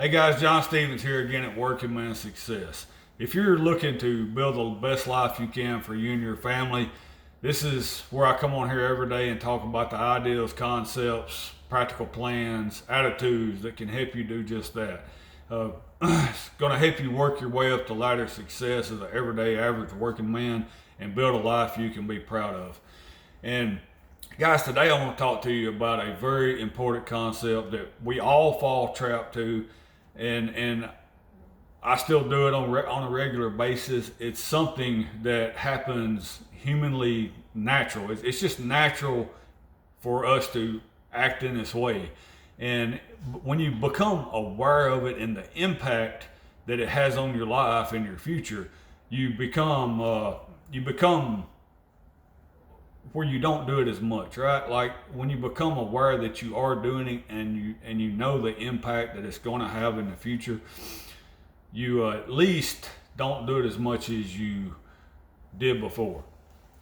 Hey guys, John Stevens here again at Working Man Success. If you're looking to build the best life you can for you and your family, this is where I come on here every day and talk about the ideas, concepts, practical plans, attitudes that can help you do just that. It's going to help you work your way up the ladder of success as an everyday average working man and build a life you can be proud of. And guys, today I want to talk to you about a very important concept that we all fall trap to, and I still do it on a regular basis. It's something that happens humanly natural. It's just natural for us to act in this way. And when you become aware of it and the impact that it has on your life and your future, you become where you don't do it as much, right? Like when you become aware that you are doing it and you know the impact that it's going to have in the future, you at least don't do it as much as you did before.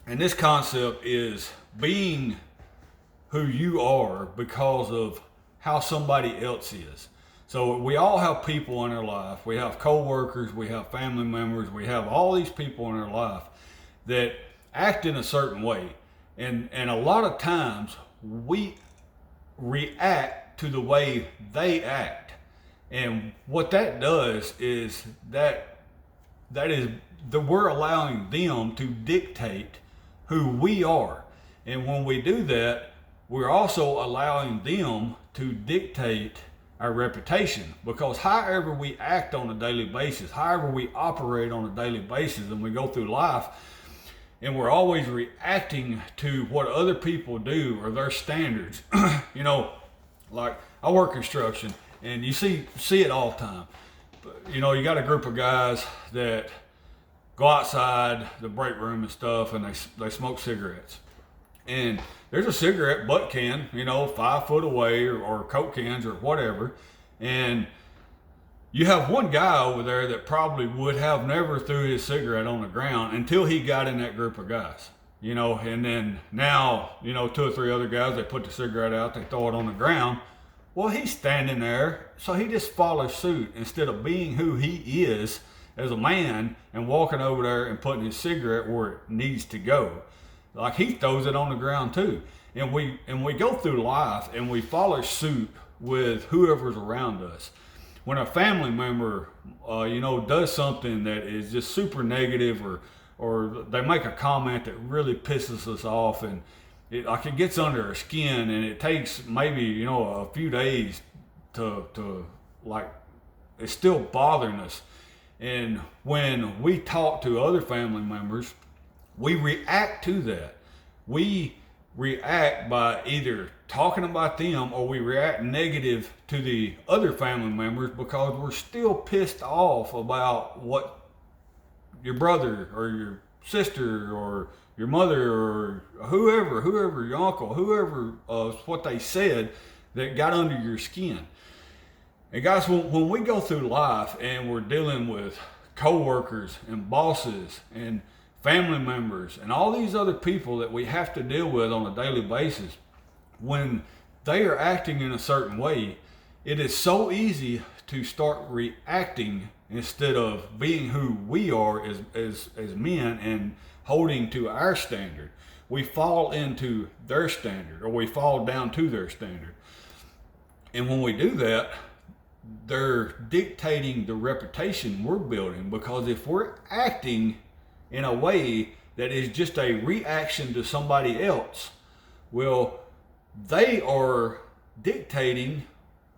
And this concept is being who you are because of how somebody else is. So we all have people in our life. We have co-workers, we have family members, we have all these people in our life that act in a certain way. And a lot of times we react to the way they act. And what that does is that we're allowing them to dictate who we are. And when we do that, we're also allowing them to dictate our reputation, because however we act on a daily basis, however we operate on a daily basis, and we go through life, and we're always reacting to what other people do or their standards. Like I work construction, and you see it all the time. You got a group of guys that go outside the break room and stuff, and they smoke cigarettes. And there's a cigarette butt can, 5 foot away, or Coke cans or whatever. And you have one guy over there that probably would have never threw his cigarette on the ground until he got in that group of guys, and then now, 2 or 3 other guys, they put the cigarette out, they throw it on the ground. Well, he's standing there, so he just follows suit instead of being who he is as a man and walking over there and putting his cigarette where it needs to go. Like he throws it on the ground too. And we go through life and we follow suit with whoever's around us. When a family member, does something that is just super negative, or they make a comment that really pisses us off, and it gets under our skin, and it takes maybe a few days to it's still bothering us. And when we talk to other family members, we react to that. We react by either talking about them, or we react negative to the other family members because we're still pissed off about what your brother or your sister or your mother or whoever, your uncle, whoever, what they said that got under your skin. And guys, when we go through life and we're dealing with co-workers and bosses and family members and all these other people that we have to deal with on a daily basis, when they are acting in a certain way, it is so easy to start reacting instead of being who we are as men and holding to our standard. We fall into their standard, or we fall down to their standard. And when we do that, they're dictating the reputation we're building, because if we're acting in a way that is just a reaction to somebody else, well, they are dictating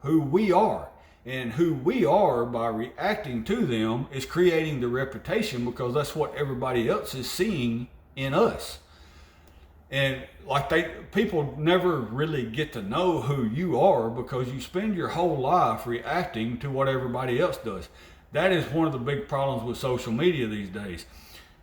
who we are. And who we are, by reacting to them, is creating the reputation, because that's what everybody else is seeing in us. And people never really get to know who you are, because you spend your whole life reacting to what everybody else does. That is one of the big problems with social media these days.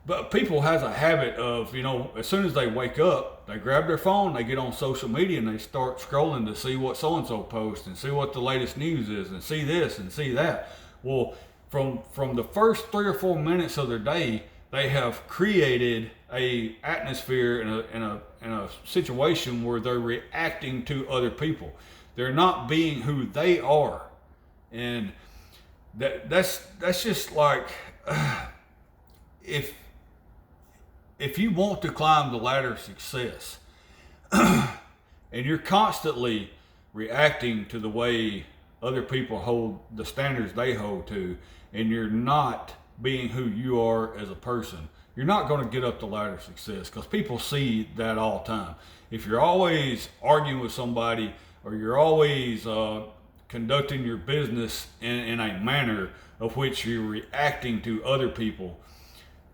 But people has a habit of, as soon as they wake up, they grab their phone, they get on social media, and they start scrolling to see what so-and-so posts and see what the latest news is and see this and see that. Well, from the first 3 or 4 minutes of their day, they have created a atmosphere in a situation where they're reacting to other people. They're not being who they are. And that's just like if you want to climb the ladder of success and you're constantly reacting to the way other people hold the standards they hold to, and you're not being who you are as a person, you're not going to get up the ladder of success, because people see that all the time. If you're always arguing with somebody, or you're always conducting your business in a manner of which you're reacting to other people,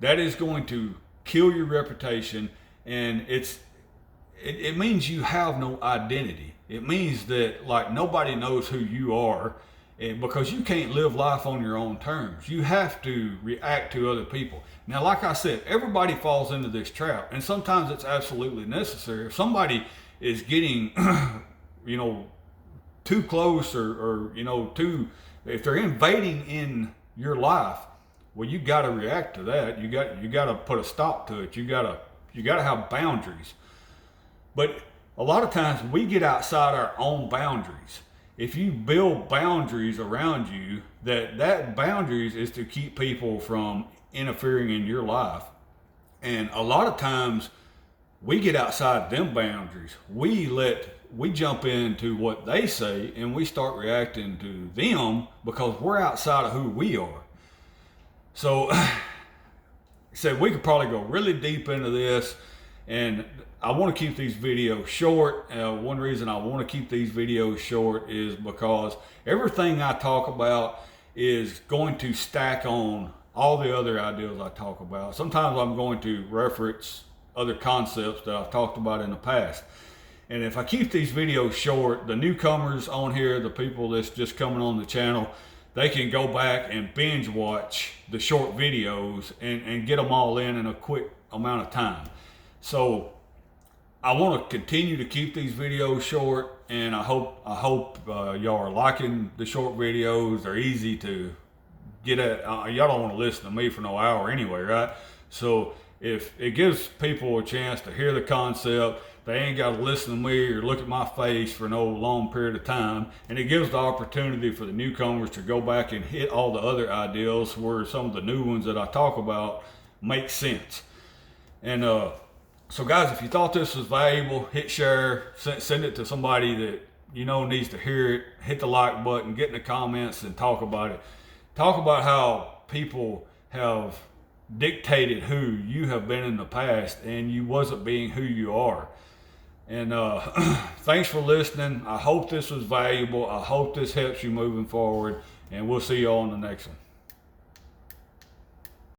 that is going to kill your reputation, and it means you have no identity. It means that like nobody knows who you are, and because you can't live life on your own terms. You have to react to other people. Now, like I said, everybody falls into this trap, and sometimes it's absolutely necessary. If somebody is getting, too close, or if they're invading in your life, well, you got to react to that. You got to put a stop to it. You got to have boundaries. But a lot of times we get outside our own boundaries. If you build boundaries around you, that boundaries is to keep people from interfering in your life. And a lot of times we get outside them boundaries. We jump into what they say, and we start reacting to them because we're outside of who we are. So we could probably go really deep into this, and I want to keep these videos short. One reason I want to keep these videos short is because everything I talk about is going to stack on all the other ideas I talk about. Sometimes I'm going to reference other concepts that I've talked about in the past. And if I keep these videos short, the newcomers on here, the people that's just coming on the channel, they can go back and binge watch the short videos and get them all in a quick amount of time. So I want to continue to keep these videos short, and I hope y'all are liking the short videos. They're easy to get at. Y'all don't want to listen to me for no hour anyway, right? So if it gives people a chance to hear the concept, they ain't got to listen to me or look at my face for no long period of time. And it gives the opportunity for the newcomers to go back and hit all the other ideals where some of the new ones that I talk about make sense. And so guys, if you thought this was valuable, hit share, send it to somebody that you know needs to hear it. Hit the like button, get in the comments and talk about it. Talk about how people have dictated who you have been in the past, and you wasn't being who you are. And thanks for listening. I hope this was valuable. I hope this helps you moving forward, and we'll see you all on the next one.